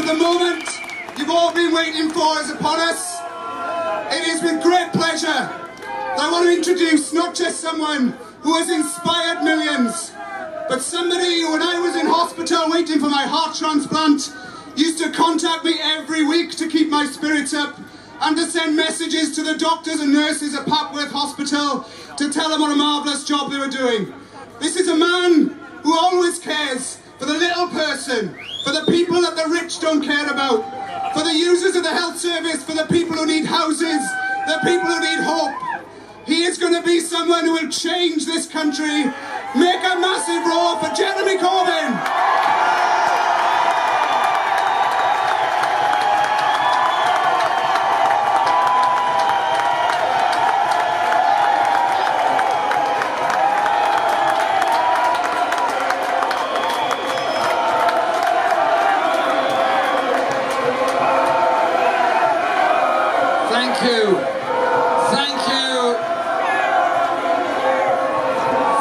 the moment you've all been waiting for is upon us. It is with great pleasure that I want to introduce not just someone who has inspired millions, but somebody who, when I was in hospital waiting for my heart transplant, used to contact me every week to keep my spirits up and to send messages to the doctors and nurses at Papworth Hospital to tell them what a marvellous job they were doing. This is a man who always cares for the little person, for the people that the rich don't care about, for the users of the health service, for the people who need houses, the people who need hope. He is going to be someone who will change this country. Make a massive roar for Jeremy Corbyn! Thank you. Thank you.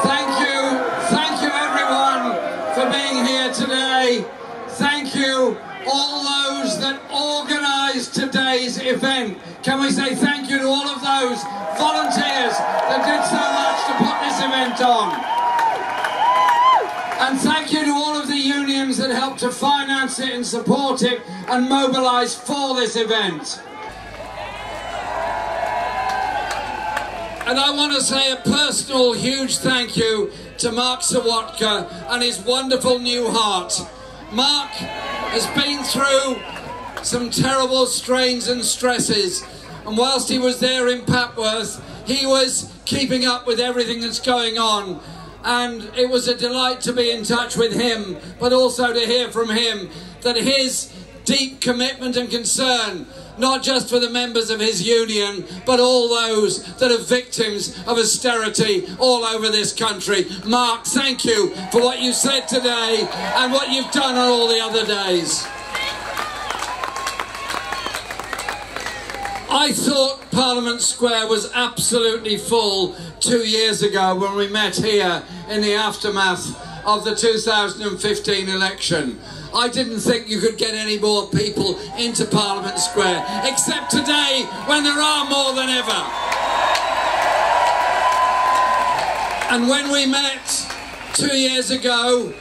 Thank you. Thank you everyone for being here today. Thank you all those that organised today's event. Can we say thank you to all of those volunteers that did so much to put this event on? And thank you to all of the unions that helped to finance it and support it and mobilise for this event. And I want to say a personal huge thank you to Mark Sawatka and his wonderful new heart. Mark has been through some terrible strains and stresses, and whilst he was there in Papworth, he was keeping up with everything that's going on. And it was a delight to be in touch with him, but also to hear from him that his deep commitment and concern, not just for the members of his union, but all those that are victims of austerity all over this country. Mark, thank you for what you said today and what you've done on all the other days. I thought Parliament Square was absolutely full 2 years ago when we met here in the aftermath of the 2015 election. I didn't think you could get any more people into Parliament Square, except today when there are more than ever. And when we met 2 years ago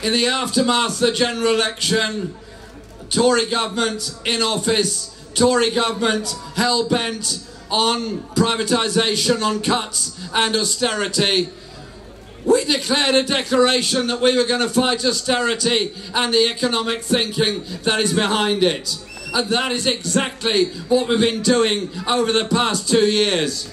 in the aftermath of the general election, Tory government in office, Tory government hell-bent on privatisation, on cuts and austerity, we declared a declaration that we were going to fight austerity and the economic thinking that is behind it. And that is exactly what we've been doing over the past 2 years.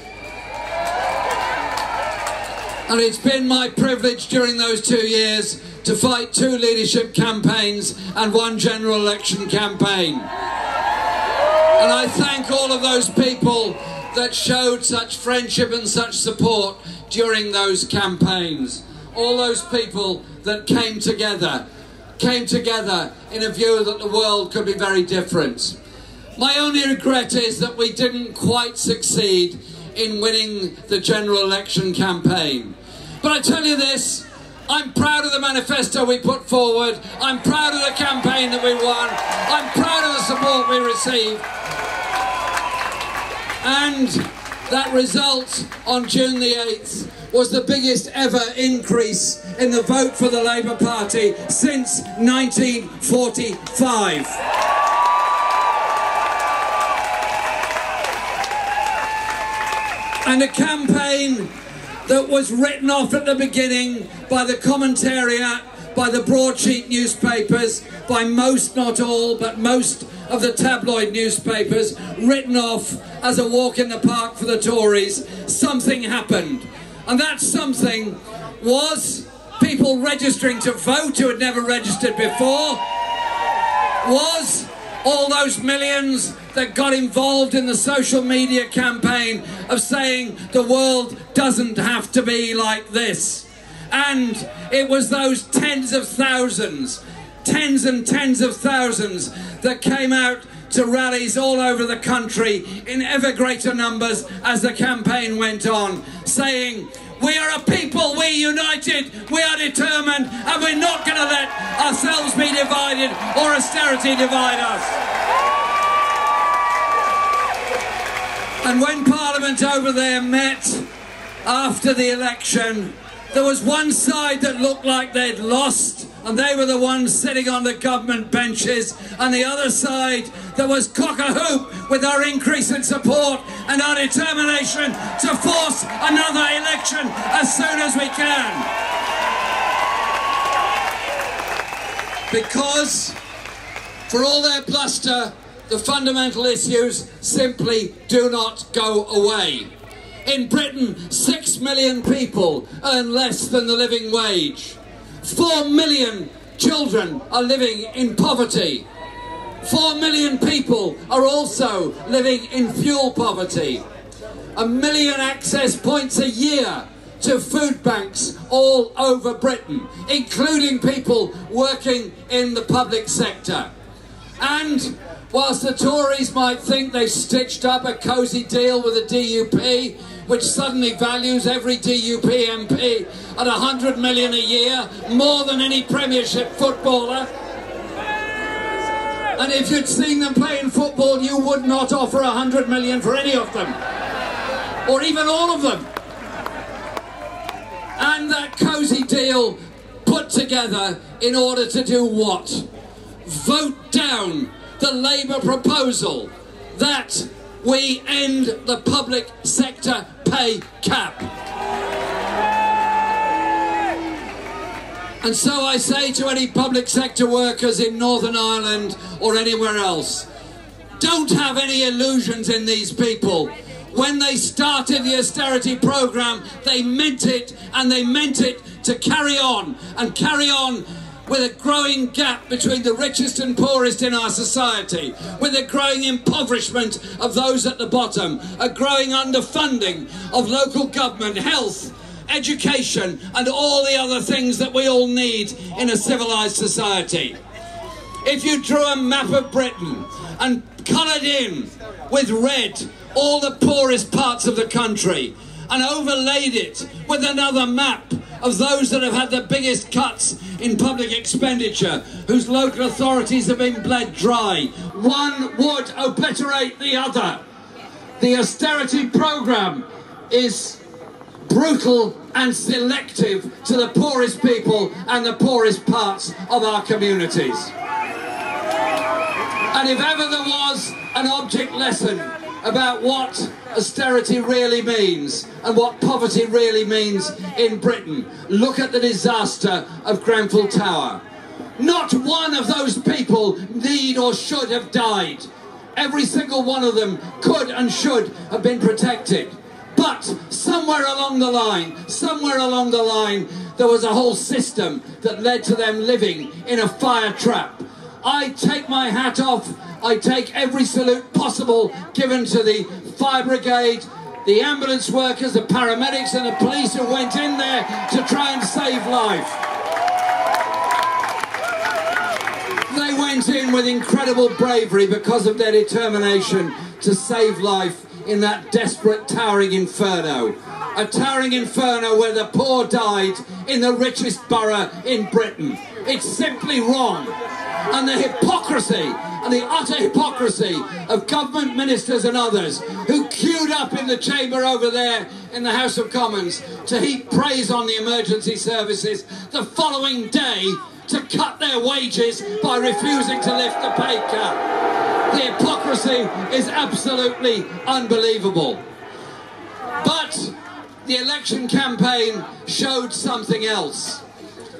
And it's been my privilege during those 2 years to fight 2 leadership campaigns and 1 general election campaign. And I thank all of those people that showed such friendship and such support during those campaigns. All those people that came together in a view that the world could be very different. My only regret is that we didn't quite succeed in winning the general election campaign. But I tell you this, I'm proud of the manifesto we put forward, I'm proud of the campaign that we won, I'm proud of the support we received. And that result on June the 8th was the biggest ever increase in the vote for the Labour Party since 1945. And a campaign that was written off at the beginning by the commentariat, by the broadsheet newspapers, by most, not all, but most of the tabloid newspapers, written off as a walk in the park for the Tories. Something happened. And that something was people registering to vote who had never registered before, was all those millions that got involved in the social media campaign of saying the world doesn't have to be like this. And it was those tens and tens of thousands that came out to rallies all over the country in ever greater numbers as the campaign went on, saying We are a people, we united, we are determined, and we're not going to let ourselves be divided or austerity divide us. And when Parliament over there met after the election, there was one side that looked like they'd lost, and they were the ones sitting on the government benches, and the other side that was cock-a-hoop with our increase in support and our determination to force another election as soon as we can. Because, for all their bluster, the fundamental issues simply do not go away. In Britain, 6 million people earn less than the living wage. 4 million children are living in poverty. 4 million people are also living in fuel poverty. 1 million access points a year to food banks all over Britain, including people working in the public sector. And whilst the Tories might think they've stitched up a cosy deal with the DUP, which suddenly values every DUP MP at 100 million a year, more than any Premiership footballer. And if you'd seen them playing football, you would not offer 100 million for any of them, or even all of them. And that cosy deal put together in order to do what? Vote down the Labour proposal that we end the public sector pay cap. And so I say to any public sector workers in Northern Ireland or anywhere else, don't have any illusions in these people. When they started the austerity programme, they meant it, and they meant it to carry on, and carry on with a growing gap between the richest and poorest in our society, with a growing impoverishment of those at the bottom, a growing underfunding of local government, health, education, and all the other things that we all need in a civilised society. If you drew a map of Britain and coloured in with red all the poorest parts of the country, and overlaid it with another map of those that have had the biggest cuts in public expenditure, whose local authorities have been bled dry, one would obliterate the other. The austerity programme is brutal and selective to the poorest people and the poorest parts of our communities. And if ever there was an object lesson about what austerity really means and what poverty really means in Britain, look at the disaster of Grenfell Tower. Not one of those people need or should have died. Every single one of them could and should have been protected. But somewhere along the line, there was a whole system that led to them living in a fire trap. I take my hat off. I take every salute possible given to the fire brigade, the ambulance workers, the paramedics and the police who went in there to try and save life. They went in with incredible bravery because of their determination to save life in that desperate towering inferno. A towering inferno where the poor died in the richest borough in Britain. It's simply wrong. And the hypocrisy, and the utter hypocrisy of government ministers and others who queued up in the chamber over there in the House of Commons to heap praise on the emergency services the following day to cut their wages by refusing to lift the pay cap. The hypocrisy is absolutely unbelievable. But the election campaign showed something else.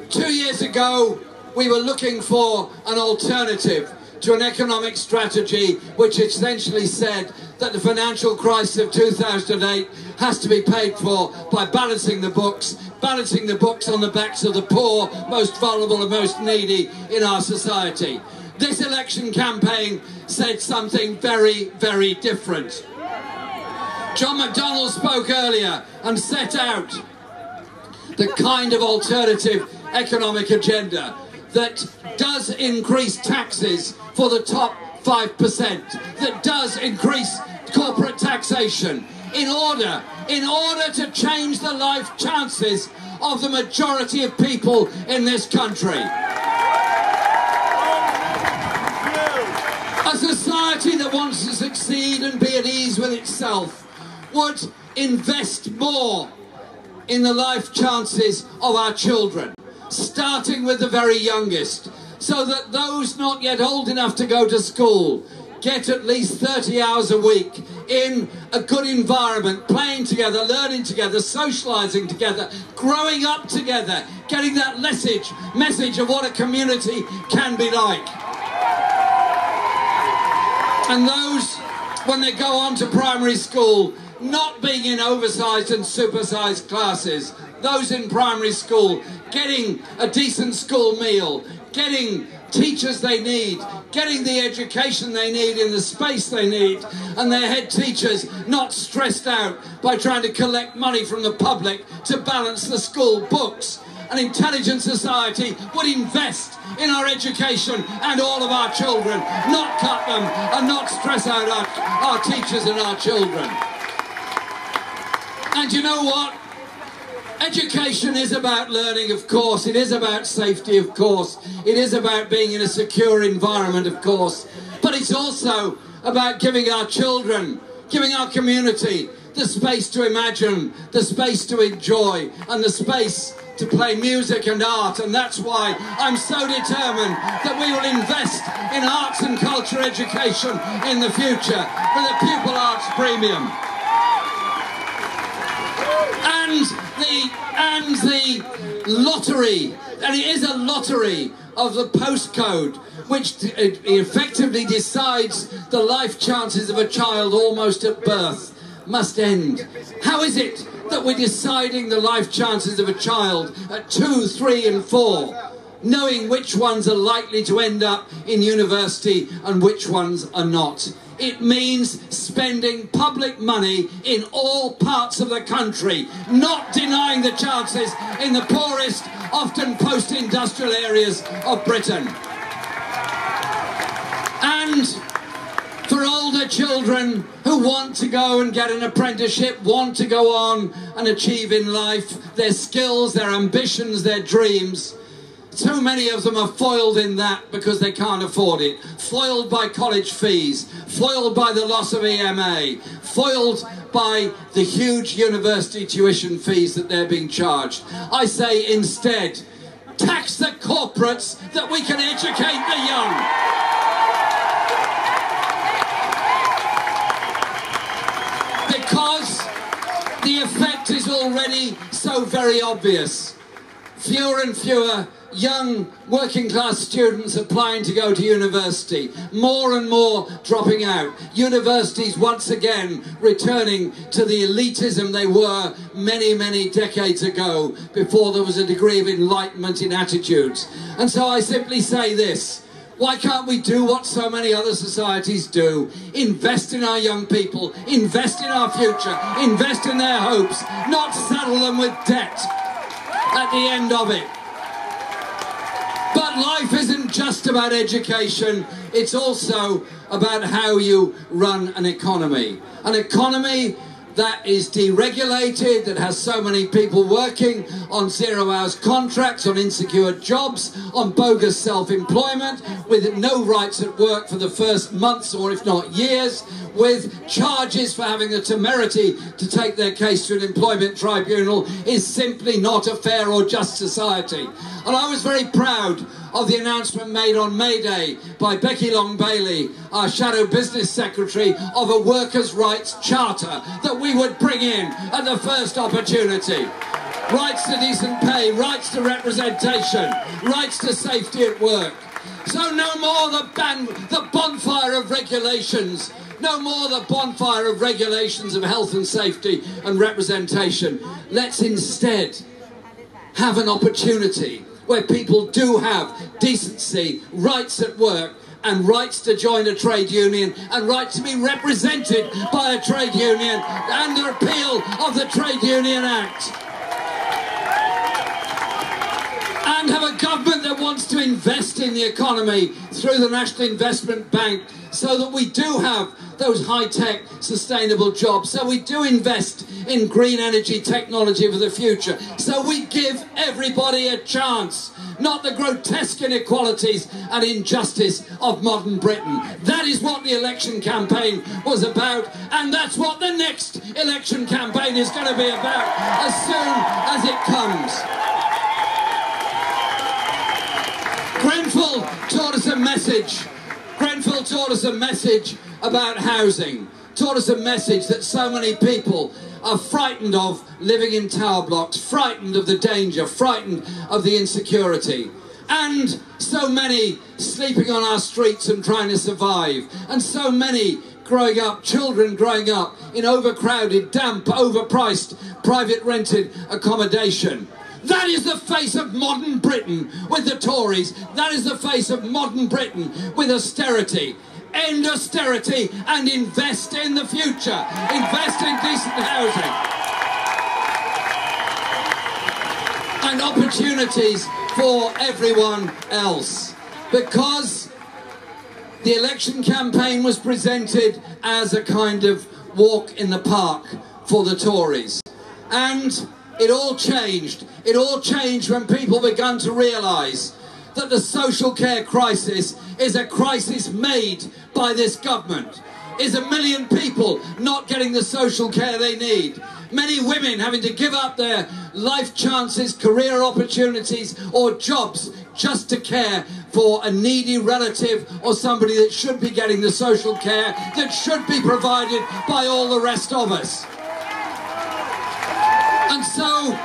2 years ago, we were looking for an alternative to an economic strategy which essentially said that the financial crisis of 2008 has to be paid for by balancing the books on the backs of the poor, most vulnerable and most needy in our society. This election campaign said something very, very different. John McDonnell spoke earlier and set out the kind of alternative economic agenda that does increase taxes for the top 5%, that does increase corporate taxation in order in order to change the life chances of the majority of people in this country. A society that wants to succeed and be at ease with itself would invest more in the life chances of our children, starting with the very youngest, so that those not yet old enough to go to school get at least 30 hours a week in a good environment, playing together, learning together, socialising together, growing up together, getting that message of what a community can be like. And those, when they go on to primary school, not being in oversized and supersized classes, those in primary school getting a decent school meal, getting teachers they need, getting the education they need in the space they need, and their head teachers not stressed out by trying to collect money from the public to balance the school books. An intelligent society would invest in our education and all of our children, not cut them and not stress out our teachers and our children. And you know what? Education is about learning, of course. It is about safety, of course. It is about being in a secure environment, of course. But it's also about giving our children, giving our community the space to imagine, the space to enjoy, and the space to play music and art. And that's why I'm so determined that we will invest in arts and culture education in the future with a pupil arts premium. And the lottery, and it is a lottery of the postcode, which effectively decides the life chances of a child almost at birth, must end. How is it that we're deciding the life chances of a child at 2, 3 and 4, knowing which ones are likely to end up in university and which ones are not? It means spending public money in all parts of the country, not denying the chances in the poorest, often post-industrial areas of Britain. And for older children who want to go and get an apprenticeship, want to go on and achieve in life their skills, their ambitions, their dreams, so many of them are foiled in that because they can't afford it. Foiled by college fees, foiled by the loss of EMA, foiled by the huge university tuition fees that they're being charged. I say instead, tax the corporates that we can educate the young. Because the effect is already so very obvious. Fewer and fewer young working class students applying to go to university, more and more dropping out. Universities once again returning to the elitism they were many, many decades ago, before there was a degree of enlightenment in attitudes. And so I simply say this: why can't we do what so many other societies do? Invest in our young people, invest in our future, invest in their hopes, not saddle them with debt at the end of it. But life isn't just about education, it's also about how you run an economy. An economy that is deregulated, that has so many people working on 0 hours contracts, on insecure jobs, on bogus self-employment, with no rights at work for the first months or if not years, with charges for having the temerity to take their case to an employment tribunal, is simply not a fair or just society. And I was very proud of the announcement made on May Day by Becky Long-Bailey, our Shadow Business Secretary, of a workers' rights charter that we would bring in at the first opportunity. Rights to decent pay, rights to representation, rights to safety at work. So no more the bonfire of regulations. No more the bonfire of regulations of health and safety and representation. Let's instead have an opportunity where people do have decency, rights at work, and rights to join a trade union, and right to be represented by a trade union, and the repeal of the Trade Union Act. And have a government that wants to invest in the economy through the National Investment Bank so that we do have those high-tech, sustainable jobs, so we do invest in green energy technology for the future, so we give everybody a chance, not the grotesque inequalities and injustice of modern Britain. That is what the election campaign was about, and that's what the next election campaign is going to be about as soon as it comes. Grenfell taught us a message. Grenfell taught us a message about housing, taught us a message that so many people are frightened of living in tower blocks, frightened of the danger, frightened of the insecurity. And so many sleeping on our streets and trying to survive. And so many growing up, children growing up in overcrowded, damp, overpriced, private rented accommodation. That is the face of modern Britain with the Tories. That is the face of modern Britain with austerity. End austerity and invest in the future. Invest in decent housing. And opportunities for everyone else. Because the election campaign was presented as a kind of walk in the park for the Tories. And it all changed. It all changed when people began to realise that the social care crisis is a crisis made by this government. Is 1 million people not getting the social care they need. Many women having to give up their life chances, career opportunities or jobs just to care for a needy relative or somebody that should be getting the social care that should be provided by all the rest of us. And so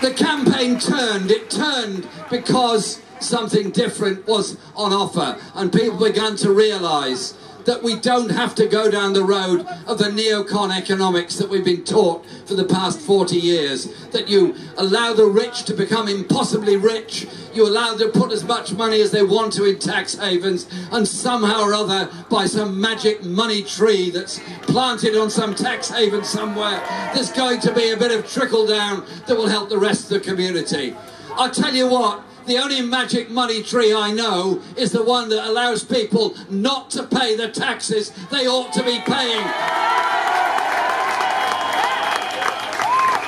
the campaign turned. It turned because something different was on offer, and people began to realise that we don't have to go down the road of the neocon economics that we've been taught for the past 40 years, that you allow the rich to become impossibly rich, you allow them to put as much money as they want to in tax havens, and somehow or other, by some magic money tree that's planted on some tax haven somewhere, there's going to be a bit of trickle down that will help the rest of the community. I tell you what, the only magic money tree I know is the one that allows people not to pay the taxes they ought to be paying.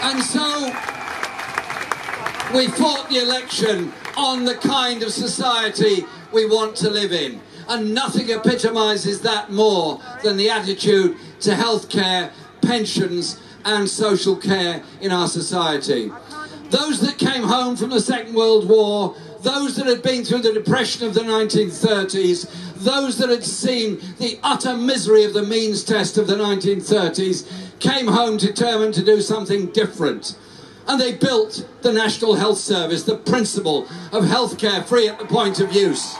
And so we fought the election on the kind of society we want to live in. And nothing epitomises that more than the attitude to healthcare, pensions and social care in our society. Those that came home from the Second World War, those that had been through the Depression of the 1930s, those that had seen the utter misery of the means test of the 1930s, came home determined to do something different. And they built the National Health Service, the principle of healthcare free at the point of use.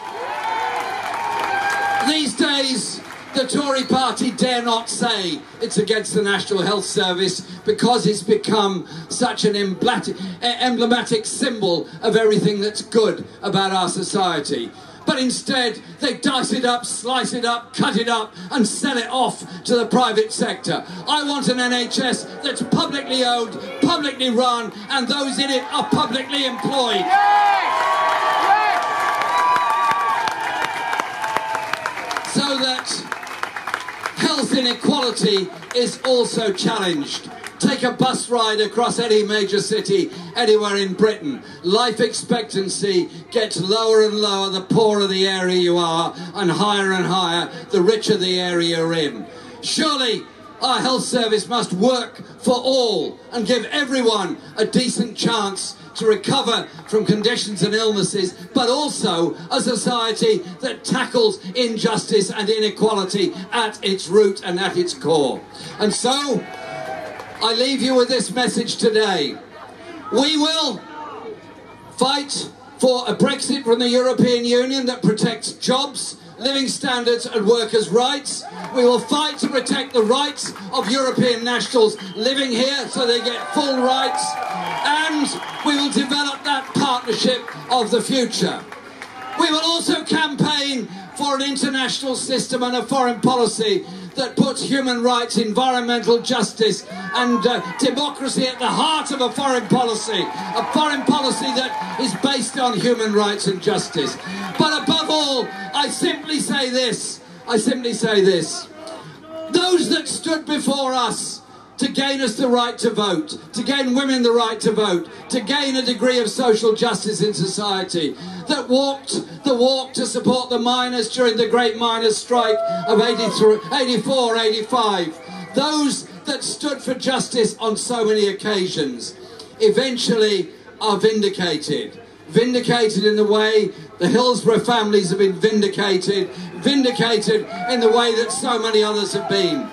These days, the Tory party dare not say it's against the National Health Service because it's become such an emblematic symbol of everything that's good about our society. But instead, they dice it up, slice it up, cut it up and sell it off to the private sector. I want an NHS that's publicly owned, publicly run, and those in it are publicly employed. So that health inequality is also challenged. Take a bus ride across any major city anywhere in Britain. Life expectancy gets lower and lower the poorer the area you are, and higher the richer the area you're in. Surely our health service must work for all and give everyone a decent chance to recover from conditions and illnesses, but also a society that tackles injustice and inequality at its root and at its core. And so, I leave you with this message today. We will fight for a Brexit from the European Union that protects jobs, living standards and workers' rights. We will fight to protect the rights of European nationals living here so they get full rights, and we will develop that partnership of the future. We will also campaign for an international system and a foreign policy that puts human rights, environmental justice and democracy at the heart of a foreign policy that is based on human rights and justice. But above all, I simply say this: I simply say this. Those that stood before us to gain us the right to vote, to gain women the right to vote, to gain a degree of social justice in society, that walked the walk to support the miners during the great miners' strike of 84, 85, those that stood for justice on so many occasions, eventually are vindicated. Vindicated in the way the Hillsborough families have been vindicated, vindicated in the way that so many others have been.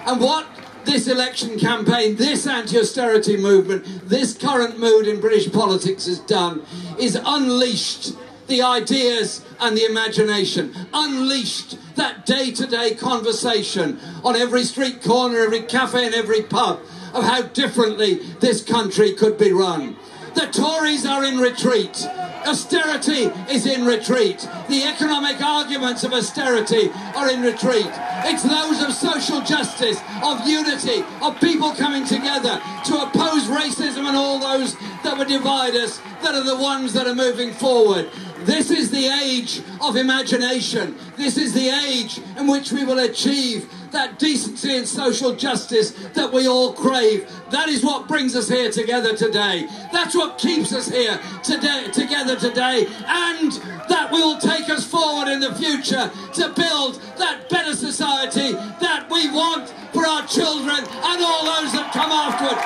And what this election campaign, this anti-austerity movement, this current mood in British politics has done is unleashed the ideas and the imagination, unleashed that day-to-day conversation on every street corner, every cafe and every pub of how differently this country could be run. The Tories are in retreat. Austerity is in retreat. The economic arguments of austerity are in retreat. It's those of social justice, of unity, of people coming together to oppose racism and all those that would divide us that are the ones that are moving forward. This is the age of imagination. This is the age in which we will achieve that decency and social justice that we all crave. That is what brings us here together today. That's what keeps us here together today, and that will take us forward in the future to build that better society that we want for our children and all those that come afterward.